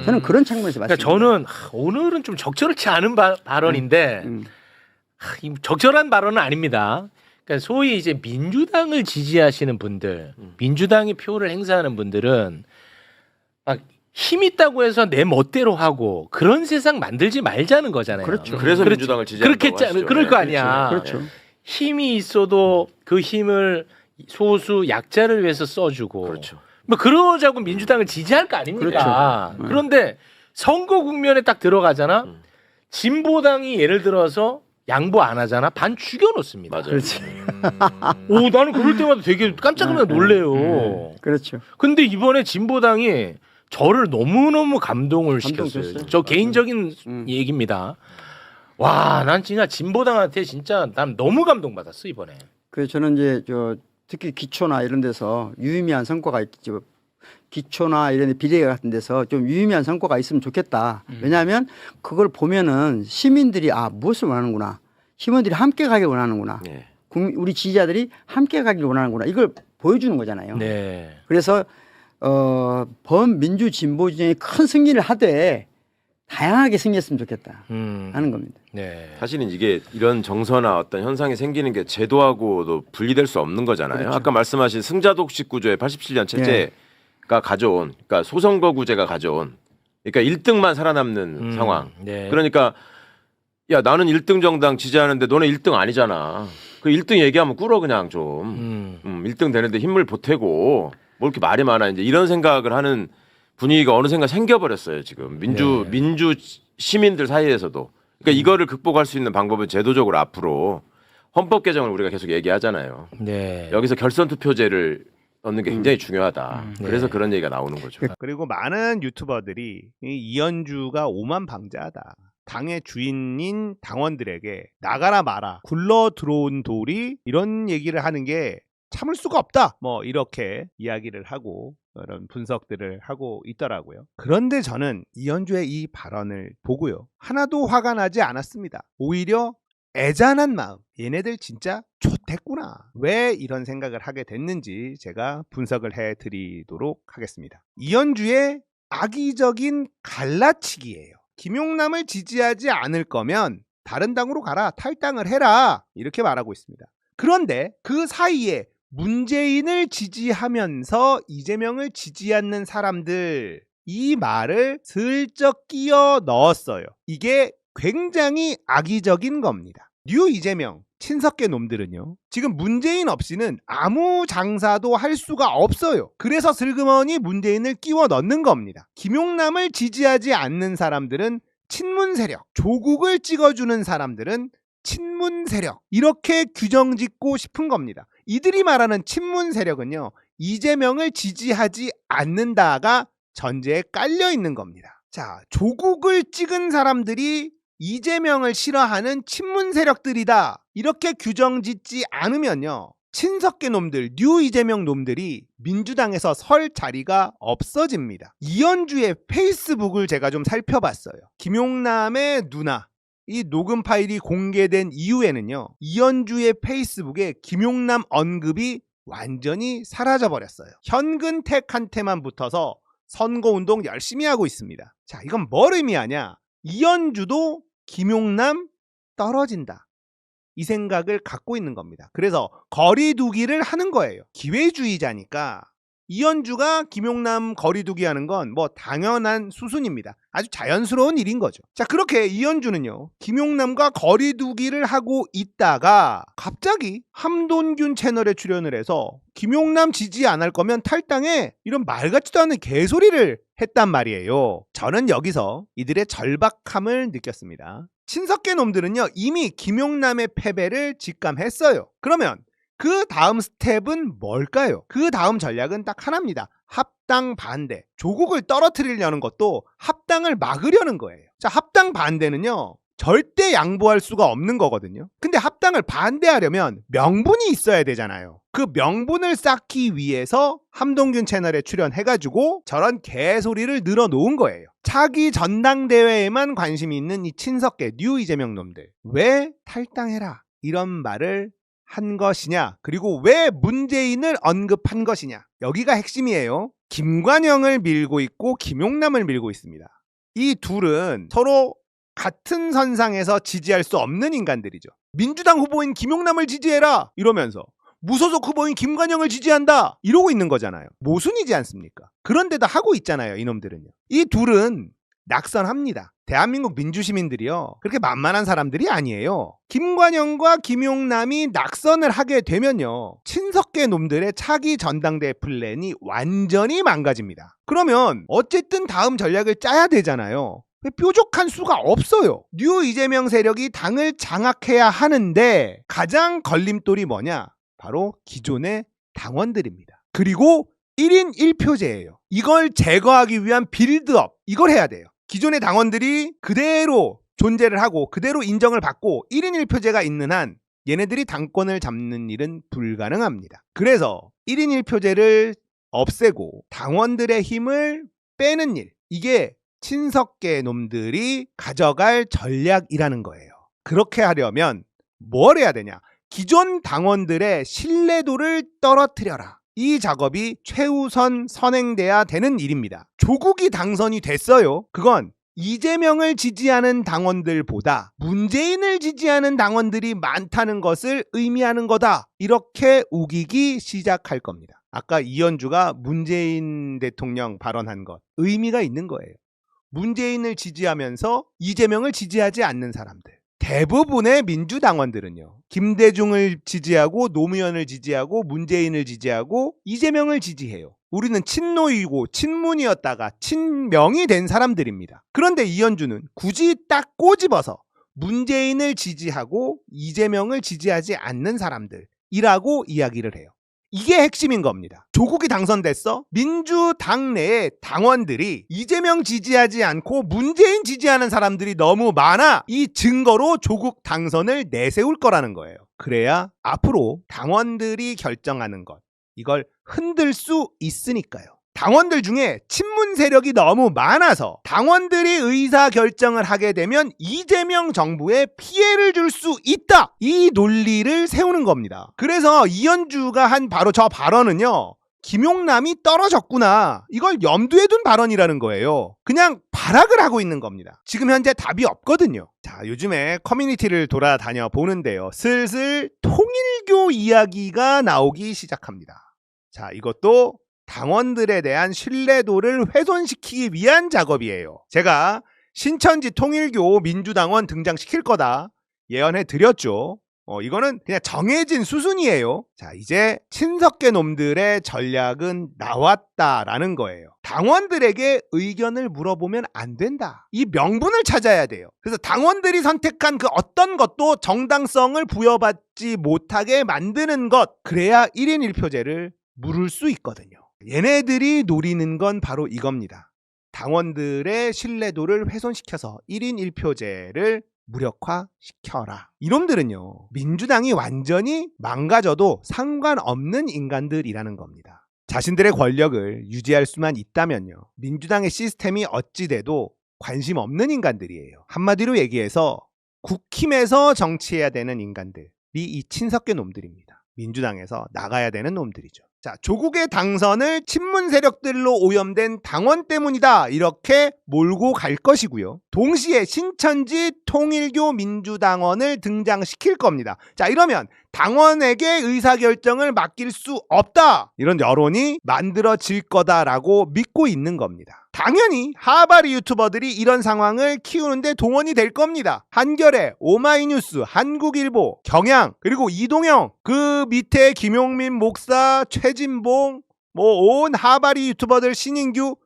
저는 그런 측면에서 그러니까 말씀드립니다. 저는 오늘은 좀 적절치 않은 발언인데 이 적절한 발언은 아닙니다. 그러니까 소위 이제 민주당을 지지하시는 분들, 민주당의 표를 행사하는 분들은 막 힘 있다고 해서 내 멋대로 하고 그런 세상 만들지 말자는 거잖아요. 그렇죠. 그래서 그렇지. 민주당을 지지한다고 그렇겠지, 하시죠. 그럴 거 네, 아니야. 그렇죠. 힘이 있어도 그 힘을 소수 약자를 위해서 써주고 그렇죠. 뭐 그러자고 민주당을 지지할 거 아닙니까? 그렇죠. 그런데 선거 국면에 딱 들어가잖아. 진보당이 예를 들어서 양보 안 하잖아. 반 죽여놓습니다. 맞아요. 그렇지. 오, 나는 그럴 때마다 되게 깜짝 놀래요. 그렇죠. 근데 이번에 진보당이 저를 너무너무 감동을 시켰어요. 감동됐어요. 저 개인적인 얘기입니다. 와, 난 진짜 진보당한테 진짜 난 너무 감동받았어 이번에. 그래서 저는 이제 특히 기초나 이런 데서 유의미한 성과가 있죠. 기초나 이런 비례 같은 데서 좀 유의미한 성과가 있으면 좋겠다. 왜냐하면 그걸 보면은 시민들이 무엇을 원하는구나. 시민들이 함께 가길 원하는구나. 예. 우리 지지자들이 함께 가길 원하는구나. 이걸 보여주는 거잖아요. 네. 그래서 범민주 진보 진영이 큰 승리를 하되 다양하게 승리했으면 좋겠다 하는 겁니다. 네. 사실은 이게 이런 정서나 어떤 현상이 생기는 게 제도하고도 분리될 수 없는 거잖아요. 그렇죠. 아까 말씀하신 승자독식 구조의 87년 체제가 가져온, 그러니까 소선거구제가 가져온, 그러니까 1등만 살아남는 상황. 네. 그러니까 야 나는 1등 정당 지지하는데 너네 1등 아니잖아. 그 1등 얘기하면 꿇어 그냥 좀. 1등 되는데 힘을 보태고 뭐 이렇게 말이 많아 이제 이런 생각을 하는 분위기가 어느샌가 생겨버렸어요 지금 민주 시민들 사이에서도. 그러니까 이거를 극복할 수 있는 방법은 제도적으로 앞으로 헌법 개정을 우리가 계속 얘기하잖아요. 네. 여기서 결선 투표제를 넣는 게 굉장히 중요하다. 그래서 네. 그런 얘기가 나오는 거죠. 그리고 많은 유튜버들이 이 이현주가 오만방자하다. 당의 주인인 당원들에게 나가라 마라 굴러 들어온 돌이 이런 얘기를 하는 게 참을 수가 없다. 뭐 이렇게 이야기를 하고 그런 분석들을 하고 있더라고요. 그런데 저는 이현주의 이 발언을 보고요. 하나도 화가 나지 않았습니다. 오히려 애잔한 마음. 얘네들 진짜 좋댔구나. 왜 이런 생각을 하게 됐는지 제가 분석을 해드리도록 하겠습니다. 이현주의 악의적인 갈라치기예요. 김용남을 지지하지 않을 거면 다른 당으로 가라. 탈당을 해라. 이렇게 말하고 있습니다. 그런데 그 사이에 문재인을 지지하면서 이재명을 지지 않는 사람들 이 말을 슬쩍 끼워 넣었어요. 이게 굉장히 악의적인 겁니다. 뉴 이재명 친석계 놈들은요. 지금 문재인 없이는 아무 장사도 할 수가 없어요. 그래서 슬그머니 문재인을 끼워 넣는 겁니다. 김용남을 지지하지 않는 사람들은 친문 세력, 조국을 찍어주는 사람들은 친문 세력 이렇게 규정 짓고 싶은 겁니다. 이들이 말하는 친문 세력은요. 이재명을 지지하지 않는다가 전제에 깔려 있는 겁니다. 자, 조국을 찍은 사람들이 이재명을 싫어하는 친문 세력들이다. 이렇게 규정 짓지 않으면요. 친석계 놈들, 뉴 이재명 놈들이 민주당에서 설 자리가 없어집니다. 이현주의 페이스북을 제가 좀 살펴봤어요. 김용남의 누나, 이 녹음 파일이 공개된 이후에는요. 이현주의 페이스북에 김용남 언급이 완전히 사라져버렸어요. 현근택한테만 붙어서 선거운동 열심히 하고 있습니다. 자, 이건 뭘 의미하냐? 이현주도 김용남 떨어진다. 이 생각을 갖고 있는 겁니다. 그래서 거리두기를 하는 거예요. 기회주의자니까 이현주가 김용남 거리두기 하는 건 뭐 당연한 수순입니다. 아주 자연스러운 일인 거죠. 자, 그렇게 이현주는요. 김용남과 거리두기를 하고 있다가 갑자기 함돈균 채널에 출연을 해서 김용남 지지 안 할 거면 탈당해. 이런 말 같지도 않은 개소리를 했단 말이에요. 저는 여기서 이들의 절박함을 느꼈습니다. 친석계 놈들은요. 이미 김용남의 패배를 직감했어요. 그러면 그 다음 스텝은 뭘까요? 그 다음 전략은 딱 하나입니다. 합당 반대. 조국을 떨어뜨리려는 것도 합당을 막으려는 거예요. 자, 합당 반대는요. 절대 양보할 수가 없는 거거든요. 근데 합당을 반대하려면 명분이 있어야 되잖아요. 그 명분을 쌓기 위해서 함동균 채널에 출연해가지고 저런 개소리를 늘어놓은 거예요. 차기 전당대회에만 관심이 있는 이 친석계 뉴 이재명 놈들. 왜 탈당해라 이런 말을 한 것이냐, 그리고 왜 문재인을 언급한 것이냐. 여기가 핵심이에요. 김관영을 밀고 있고 김용남을 밀고 있습니다. 이 둘은 서로 같은 선상에서 지지할 수 없는 인간들이죠. 민주당 후보인 김용남을 지지해라 이러면서 무소속 후보인 김관영을 지지한다 이러고 있는 거잖아요. 모순이지 않습니까? 그런데도 하고 있잖아요. 이놈들은요. 이 둘은 낙선합니다. 대한민국 민주시민들이요. 그렇게 만만한 사람들이 아니에요. 김관영과 김용남이 낙선을 하게 되면요. 친석계 놈들의 차기 전당대 플랜이 완전히 망가집니다. 그러면 어쨌든 다음 전략을 짜야 되잖아요. 뾰족한 수가 없어요. 뉴 이재명 세력이 당을 장악해야 하는데 가장 걸림돌이 뭐냐? 바로 기존의 당원들입니다. 그리고 1인 1표제예요. 이걸 제거하기 위한 빌드업, 이걸 해야 돼요. 기존의 당원들이 그대로 존재를 하고 그대로 인정을 받고 1인 1표제가 있는 한 얘네들이 당권을 잡는 일은 불가능합니다. 그래서 1인 1표제를 없애고 당원들의 힘을 빼는 일, 이게 친석계 놈들이 가져갈 전략이라는 거예요. 그렇게 하려면 뭘 해야 되냐? 기존 당원들의 신뢰도를 떨어뜨려라. 이 작업이 최우선 선행돼야 되는 일입니다. 조국이 당선이 됐어요. 그건 이재명을 지지하는 당원들보다 문재인을 지지하는 당원들이 많다는 것을 의미하는 거다. 이렇게 우기기 시작할 겁니다. 아까 이현주가 문재인 대통령 발언한 것, 의미가 있는 거예요. 문재인을 지지하면서 이재명을 지지하지 않는 사람들. 대부분의 민주당원들은요, 김대중을 지지하고 노무현을 지지하고 문재인을 지지하고 이재명을 지지해요. 우리는 친노이고 친문이었다가 친명이 된 사람들입니다. 그런데 이현주는 굳이 딱 꼬집어서 문재인을 지지하고 이재명을 지지하지 않는 사람들이라고 이야기를 해요. 이게 핵심인 겁니다. 조국이 당선됐어? 민주당 내의 당원들이 이재명 지지하지 않고 문재인 지지하는 사람들이 너무 많아. 이 증거로 조국 당선을 내세울 거라는 거예요. 그래야 앞으로 당원들이 결정하는 것, 이걸 흔들 수 있으니까요. 당원들 중에 친문 세력이 너무 많아서 당원들이 의사결정을 하게 되면 이재명 정부에 피해를 줄 수 있다. 이 논리를 세우는 겁니다. 그래서 이현주가 한 바로 저 발언은요, 김용남이 떨어졌구나, 이걸 염두에 둔 발언이라는 거예요. 그냥 발악을 하고 있는 겁니다. 지금 현재 답이 없거든요. 자, 요즘에 커뮤니티를 돌아다녀 보는데요, 슬슬 통일교 이야기가 나오기 시작합니다. 자, 이것도 당원들에 대한 신뢰도를 훼손시키기 위한 작업이에요. 제가 신천지 통일교 민주당원 등장시킬 거다 예언해 드렸죠. 이거는 그냥 정해진 수순이에요. 자, 이제 친석계 놈들의 전략은 나왔다라는 거예요. 당원들에게 의견을 물어보면 안 된다. 이 명분을 찾아야 돼요. 그래서 당원들이 선택한 그 어떤 것도 정당성을 부여받지 못하게 만드는 것, 그래야 1인 1표제를 물을 수 있거든요. 얘네들이 노리는 건 바로 이겁니다. 당원들의 신뢰도를 훼손시켜서 1인 1표제를 무력화시켜라. 이놈들은요, 민주당이 완전히 망가져도 상관없는 인간들이라는 겁니다. 자신들의 권력을 유지할 수만 있다면요, 민주당의 시스템이 어찌 돼도 관심 없는 인간들이에요. 한마디로 얘기해서 국힘에서 정치해야 되는 인간들이 이 친석계 놈들입니다. 민주당에서 나가야 되는 놈들이죠. 자, 조국의 당선을 친문 세력들로 오염된 당원 때문이다, 이렇게 몰고 갈 것이고요. 동시에 신천지 통일교 민주당원을 등장시킬 겁니다. 자, 이러면 당원에게 의사결정을 맡길 수 없다, 이런 여론이 만들어질 거다라고 믿고 있는 겁니다. 당연히 하바리 유튜버들이 이런 상황을 키우는데 동원이 될 겁니다. 한겨레, 오마이뉴스, 한국일보, 경향, 그리고 이동영, 그 밑에 김용민 목사, 최진봉, 온 하바리 유튜버들, 신인규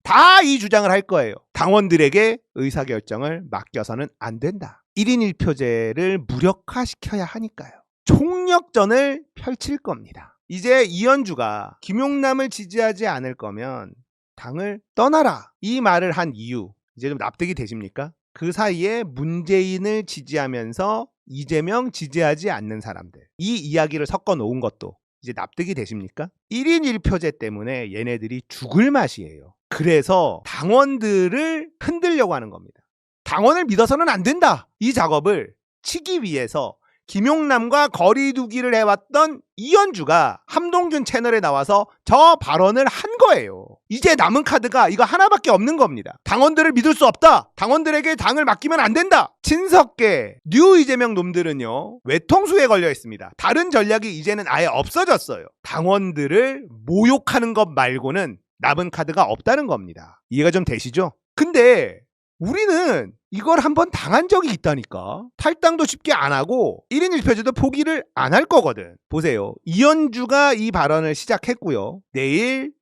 다 이 주장을 할 거예요. 당원들에게 의사결정을 맡겨서는 안 된다. 1인 1표제를 무력화시켜야 하니까요. 총력전을 펼칠 겁니다. 이제 이현주가 김용남을 지지하지 않을 거면 당을 떠나라, 이 말을 한 이유, 이제 좀 납득이 되십니까? 그 사이에 문재인을 지지하면서 이재명 지지하지 않는 사람들, 이 이야기를 섞어 놓은 것도 이제 납득이 되십니까? 1인 1표제 때문에 얘네들이 죽을 맛이에요. 그래서 당원들을 흔들려고 하는 겁니다. 당원을 믿어서는 안 된다, 이 작업을 치기 위해서 김용남과 거리두기를 해왔던 이현주가 함동균 채널에 나와서 저 발언을 한 거예요. 이제 남은 카드가 이거 하나밖에 없는 겁니다. 당원들을 믿을 수 없다, 당원들에게 당을 맡기면 안 된다. 친석계 뉴 이재명 놈들은요, 외통수에 걸려 있습니다. 다른 전략이 이제는 아예 없어졌어요. 당원들을 모욕하는 것 말고는 남은 카드가 없다는 겁니다. 이해가 좀 되시죠? 근데 우리는 이걸 한번 당한 적이 있다니까. 탈당도 쉽게 안 하고 1인 1표제도 포기를 안 할 거거든. 보세요, 이현주가 이 발언을 시작했고요, 내일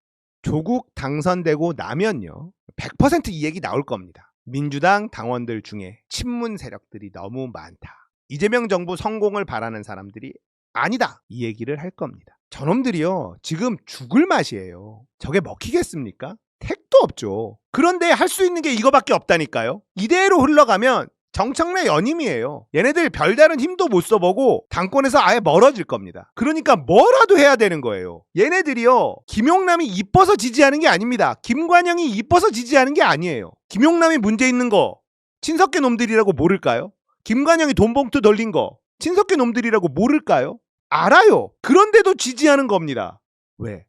조국 당선되고 나면요 100% 이 얘기 나올 겁니다. 민주당 당원들 중에 친문 세력들이 너무 많다, 이재명 정부 성공을 바라는 사람들이 아니다, 이 얘기를 할 겁니다. 저놈들이요 지금 죽을 맛이에요. 저게 먹히겠습니까? 택도 없죠. 그런데 할 수 있는 게 이거밖에 없다니까요. 이대로 흘러가면 정청래 연임이에요. 얘네들 별다른 힘도 못 써보고 당권에서 아예 멀어질 겁니다. 그러니까 뭐라도 해야 되는 거예요. 얘네들이요 김용남이 이뻐서 지지하는 게 아닙니다. 김관영이 이뻐서 지지하는 게 아니에요. 김용남이 문제 있는 거 친석계 놈들이라고 모를까요? 김관영이 돈 봉투 돌린 거 친석계 놈들이라고 모를까요? 알아요. 그런데도 지지하는 겁니다. 왜?